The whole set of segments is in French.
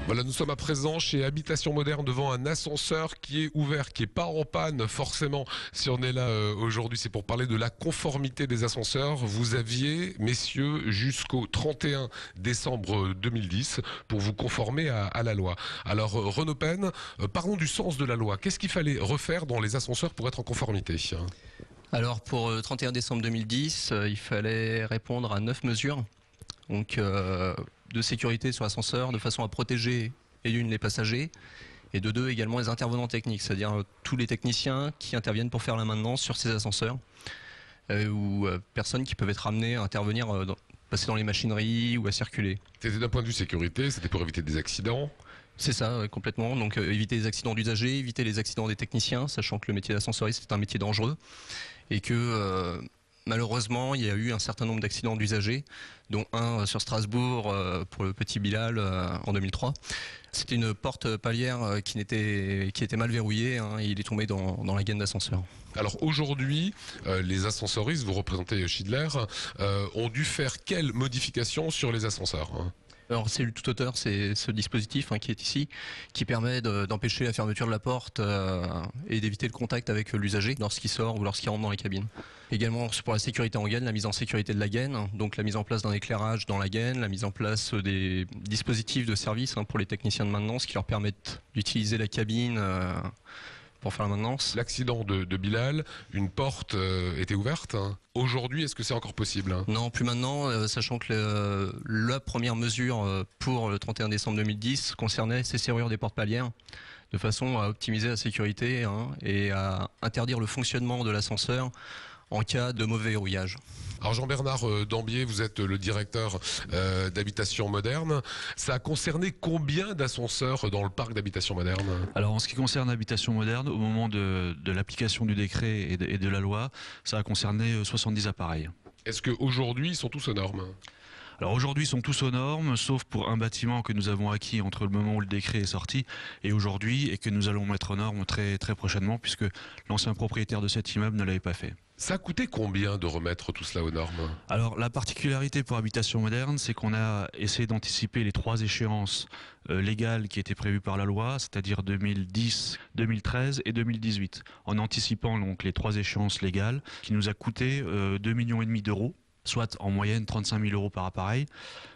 Voilà, nous sommes à présent chez Habitation Moderne devant un ascenseur qui est ouvert, qui n'est pas en panne forcément. Si on est là aujourd'hui, c'est pour parler de la conformité des ascenseurs. Vous aviez, messieurs, jusqu'au 31 décembre 2010 pour vous conformer à la loi. Alors Renaud Pen, parlons du sens de la loi. Qu'est-ce qu'il fallait refaire dans les ascenseurs pour être en conformité ? Alors pour le 31 décembre 2010, il fallait répondre à 9 mesures donc, de sécurité sur l'ascenseur de façon à protéger et d'une les passagers et de deux également les intervenants techniques, c'est-à-dire tous les techniciens qui interviennent pour faire la maintenance sur ces ascenseurs ou personnes qui peuvent être amenées à intervenir, passer dans les machineries ou à circuler. C'était d'un point de vue sécurité, c'était pour éviter des accidents ? C'est ça, complètement. Donc éviter les accidents d'usagers, éviter les accidents des techniciens, sachant que le métier d'ascensoriste est un métier dangereux et que malheureusement il y a eu un certain nombre d'accidents d'usagers, dont un sur Strasbourg pour le petit Bilal en 2003. C'était une porte palière qui était mal verrouillée, hein, et il est tombé dans la gaine d'ascenseur. Alors aujourd'hui, les ascensoristes, vous représentez Schindler, ont dû faire quelles modifications sur les ascenseurs ? Alors cellule toute hauteur, c'est ce dispositif qui est ici, qui permet d'empêcher la fermeture de la porte et d'éviter le contact avec l'usager lorsqu'il sort ou lorsqu'il rentre dans les cabines. Également pour la sécurité en gaine, la mise en sécurité de la gaine, donc la mise en place d'un éclairage dans la gaine, la mise en place des dispositifs de service pour les techniciens de maintenance qui leur permettent d'utiliser la cabine pour faire la maintenance. L'accident de Bilal, une porte était ouverte. Aujourd'hui, est-ce que c'est encore possible ? Non, plus maintenant, sachant que la première mesure pour le 31 décembre 2010 concernait ces serrures des portes palières, de façon à optimiser la sécurité et à interdire le fonctionnement de l'ascenseur en cas de mauvais verrouillage. Alors Jean-Bernard Dambier, vous êtes le directeur d'Habitation Moderne. Ça a concerné combien d'ascenseurs dans le parc d'Habitation Moderne ? Alors en ce qui concerne Habitation Moderne, au moment de l'application du décret et de la loi, ça a concerné 70 appareils. Est-ce qu'aujourd'hui, ils sont tous aux normes ? Alors aujourd'hui, ils sont tous aux normes, sauf pour un bâtiment que nous avons acquis entre le moment où le décret est sorti et aujourd'hui, et que nous allons mettre aux normes très, très prochainement, puisque l'ancien propriétaire de cet immeuble ne l'avait pas fait. Ça a coûté combien de remettre tout cela aux normes ? Alors la particularité pour Habitation Moderne, c'est qu'on a essayé d'anticiper les 3 échéances légales qui étaient prévues par la loi, c'est-à-dire 2010, 2013 et 2018, en anticipant donc les 3 échéances légales, qui nous a coûté 2,5 millions d'euros. Soit en moyenne 35 000 euros par appareil,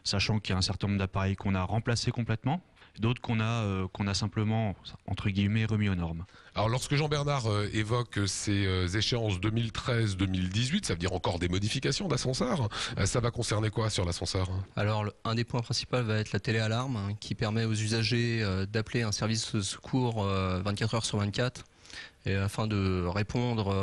sachant qu'il y a un certain nombre d'appareils qu'on a remplacés complètement, d'autres qu'on a simplement, entre guillemets, remis aux normes. Alors lorsque Jean-Bernard évoque ces échéances 2013-2018, ça veut dire encore des modifications d'ascenseur, ça va concerner quoi sur l'ascenseur ? Alors un des points principaux va être la téléalarme qui permet aux usagers d'appeler un service de secours 24 heures sur 24. Et afin de répondre,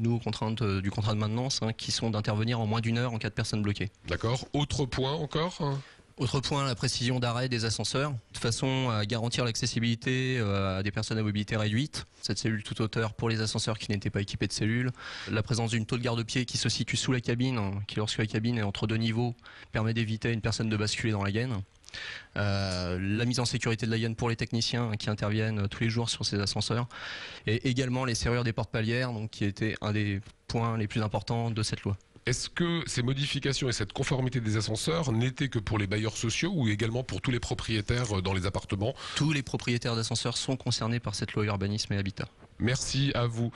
nous, aux contraintes du contrat de maintenance, qui sont d'intervenir en moins d'1 heure en cas de personne bloquée. D'accord. Autre point encore ? Autre point, la précision d'arrêt des ascenseurs, de façon à garantir l'accessibilité à des personnes à mobilité réduite. Cette cellule toute hauteur pour les ascenseurs qui n'étaient pas équipés de cellules. La présence d'une tôle garde-pied qui se situe sous la cabine, qui lorsque la cabine est entre 2 niveaux, permet d'éviter à une personne de basculer dans la gaine. La mise en sécurité de la gaine pour les techniciens qui interviennent tous les jours sur ces ascenseurs et également les serrures des portes palières, donc qui était un des points les plus importants de cette loi. Est-ce que ces modifications et cette conformité des ascenseurs n'étaient que pour les bailleurs sociaux ou également pour tous les propriétaires dans les appartements ? Tous les propriétaires d'ascenseurs sont concernés par cette loi urbanisme et habitat. Merci à vous.